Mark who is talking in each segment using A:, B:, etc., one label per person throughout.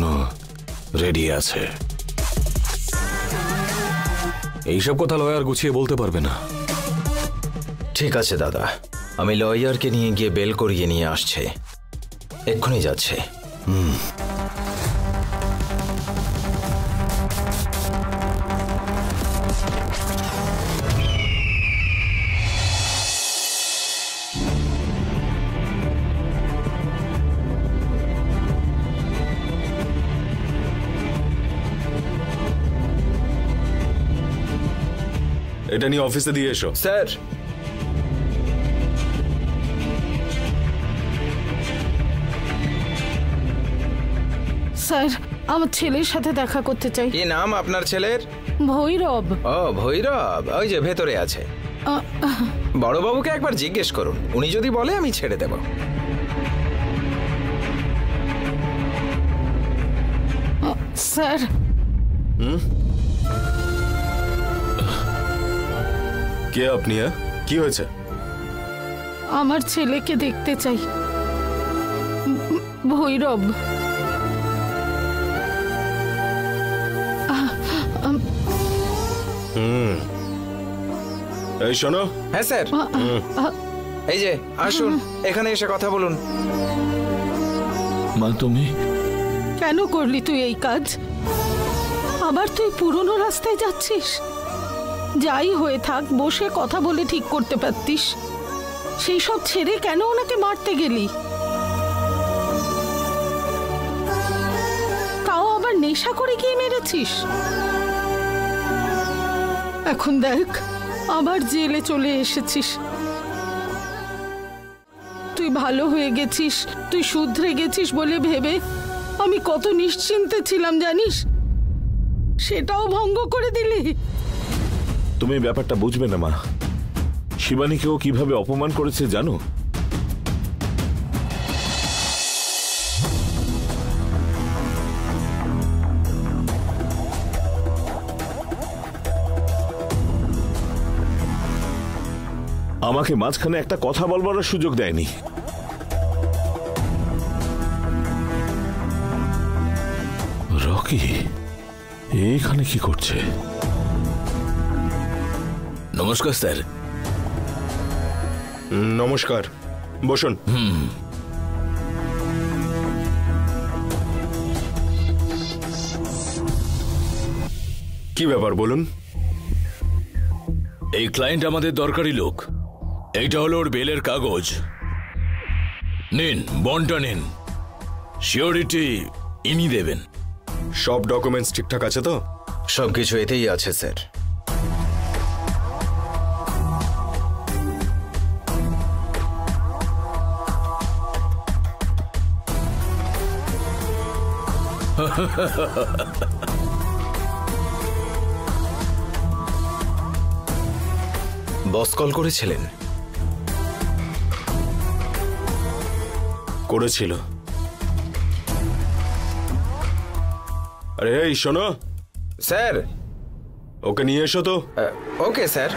A: জন্য রেডি আছে। এইসব কথা লয়ার গুছিয়ে বলতে পারবে না।
B: ঠিক আছে দাদা, আমি লয়ারকে নিয়ে গিয়ে বেল করিয়ে নিয়ে আসছে, এক্ষুনি যাচ্ছে।
A: এটা নিয়ে অফিসে দিয়ে এসো।
B: স্যার,
C: স্যার, আমার ছেলের সাথে দেখা করতে চাই।
B: কি নাম আপনার ছেলের?
C: ভৈরব।
B: ও ভৈরব, ওই যে ভেতরে আছে। বড়বাবুকে একবার জিজ্ঞেস করুন, উনি যদি বলে আমি ছেড়ে দেব।
C: স্যার,
A: কে আপনি? কি হয়েছে?
C: আমার ছেলেকে দেখতে চাই। ভৈরব।
A: এই শোনো।
B: হ্যাঁ স্যার। এই যে আসুন, এখানে এসে কথা বলুন।
A: মা, তুমি
C: কেন করলি তুই এই কাজ? আবার তুই পুরনো রাস্তায় যাচ্ছিস? যাই হয়ে থাক, বসে কথা বলে ঠিক করতে পারতিস। সেই সব ছেড়ে কেন ওনাকে মারতে গেলি? তাও আবার নেশা করে গিয়ে মেরেছিস। এখন দেখ, আবার জেলে চলে এসেছিস। তুই ভালো হয়ে গেছিস, তুই শুধরে গেছিস বলে ভেবে আমি কত নিশ্চিন্তে ছিলাম জানিস? সেটাও ভঙ্গ করে দিলি।
D: তুমি ব্যাপারটা বুঝবে না মা। শিবানীকেও কিভাবে অপমান করেছে জানো? আমাকে মাঝখানে একটা কথা বলবার সুযোগ দেয়নি। রকি এখানে কি করছে?
A: নমস্কার স্যার।
E: নমস্কার, বসুন। কি ব্যাপার বলুন।
A: এই ক্লায়েন্ট আমাদের দরকারি লোক। এইটা হলো ওর বেলের কাগজ। নিন, বন্ডটা নিন। সিওরিটি ইনি দেবেন।
E: সব ডকুমেন্টস ঠিকঠাক আছে তো?
B: সবকিছু এতেই আছে স্যার। বস কল করেছিলেন?
E: করেছিল। আরে এই শোনো।
B: স্যার,
E: ওকে নিয়ে এসো তো।
B: Okay sir.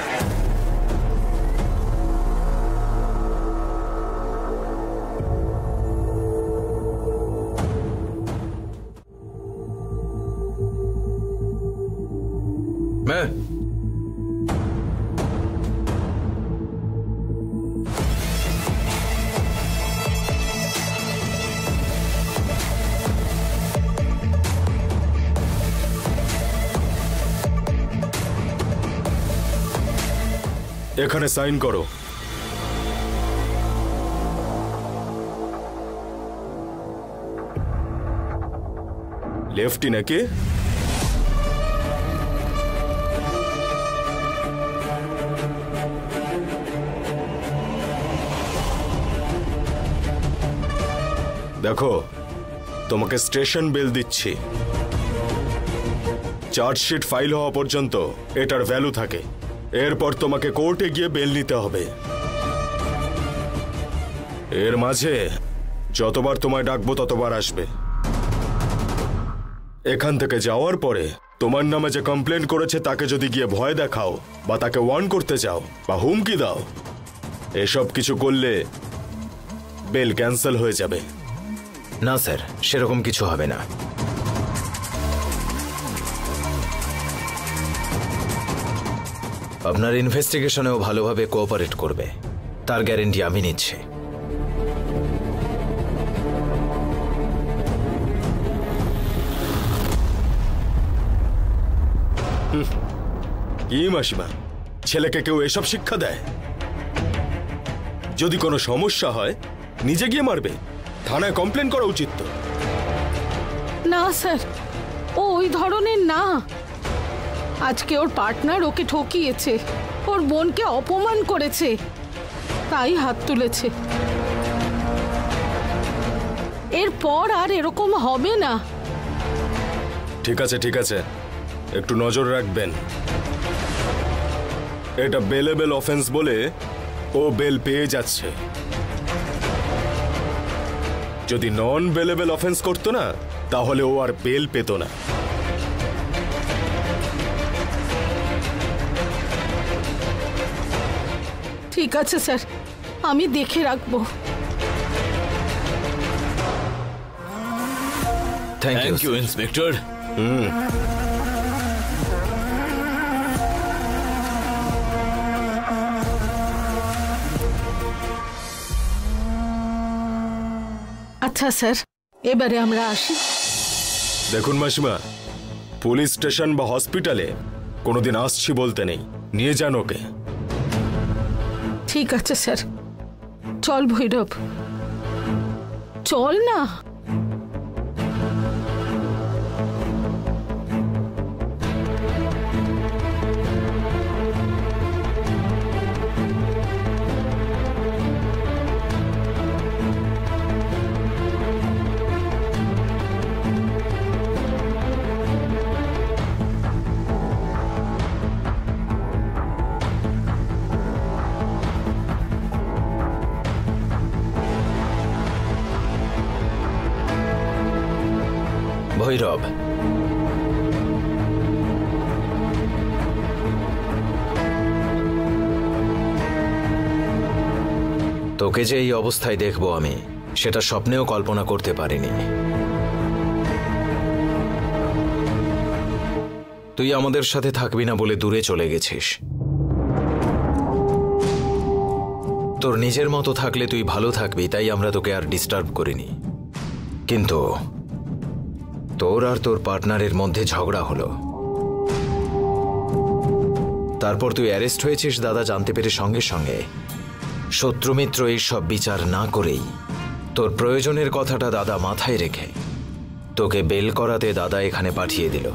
E: এখানে সাইন করো। লেফটি নাকি? দেখো, তোমাকে স্টেশন বেল দিচ্ছি। চার্জশিট ফাইল হওয়া পর্যন্ত এটার ভ্যালু থাকে। এরপর তোমাকে কোর্টে গিয়ে বেল নিতে হবে। এর মাঝে যতবার তোমায় ডাকবো ততবার আসবে। এখান থেকে যাওয়ার পরে তোমার নামে যে কমপ্লেন করেছে তাকে যদি গিয়ে ভয় দেখাও বা তাকে ওয়ার্ন করতে চাও বা হুমকি দাও, এসব কিছু করলে বেল ক্যান্সেল হয়ে যাবে।
B: না স্যার, সেরকম কিছু হবে না। আপনার ইনভেস্টিগেশনেও ভালোভাবে কোঅপারেট করবে, তার গ্যারেন্টি আমি নিচ্ছি।
E: কি মাসিমা, ছেলেকে কেউ এসব শিক্ষা দেয়? যদি কোনো সমস্যা হয় নিজে গিয়ে মারবে, থানায় কমপ্লেন করা উচিত তো।
C: না স্যার, ও ওই ধরনের না। আজকে ওর পার্টনার ওকে ঠকিয়েছে, ওর বোনকে অপমান করেছে, তাই হাত তুলেছে। এরপর আর এরকম হবে না।
E: ঠিক আছে ঠিক আছে, একটু নজর রাখবেন। এটা বেলেবল অফেন্স বলে ও বেল পেয়ে যাচ্ছে। যদি নন বেলেবল অফেন্স করতো না, তাহলে ও আর বেল পেত না।
C: ঠিক আছে স্যার, আমি দেখে রাখবো।
B: Thank
A: thank you
B: you.
A: Inspector.
C: আচ্ছা স্যার, এবারে আমরা আসি।
E: দেখুন মাসিমা, পুলিশ স্টেশন বা হসপিটালে কোনোদিন আসছি বলতে নেই, নিয়ে যান ওকে।
C: ঠিক আছে স্যার, চল ভৈরব, চল না।
B: ভৈরব, তোকে যে এই অবস্থায় দেখবো আমি, সেটা স্বপ্নেও কল্পনা করতে পারিনি। তুই আমাদের সাথে থাকবি না বলে দূরে চলে গেছিস। তোর নিজের মতো থাকলে তুই ভালো থাকবি, তাই আমরা তোকে আর ডিস্টার্ব করিনি। কিন্তু তোর আর তোর পার্টনারের মধ্যে ঝগড়া হলো, তারপর তুই অ্যারেস্ট হয়েছিস দাদা জানতে পেরে সঙ্গে সঙ্গে। শত্রুমিত্র এইসব বিচার না করেই তোর প্রয়োজনের কথাটা দাদা মাথায় রেখে তোকে বেল করাতে দাদা এখানে পাঠিয়ে দিল।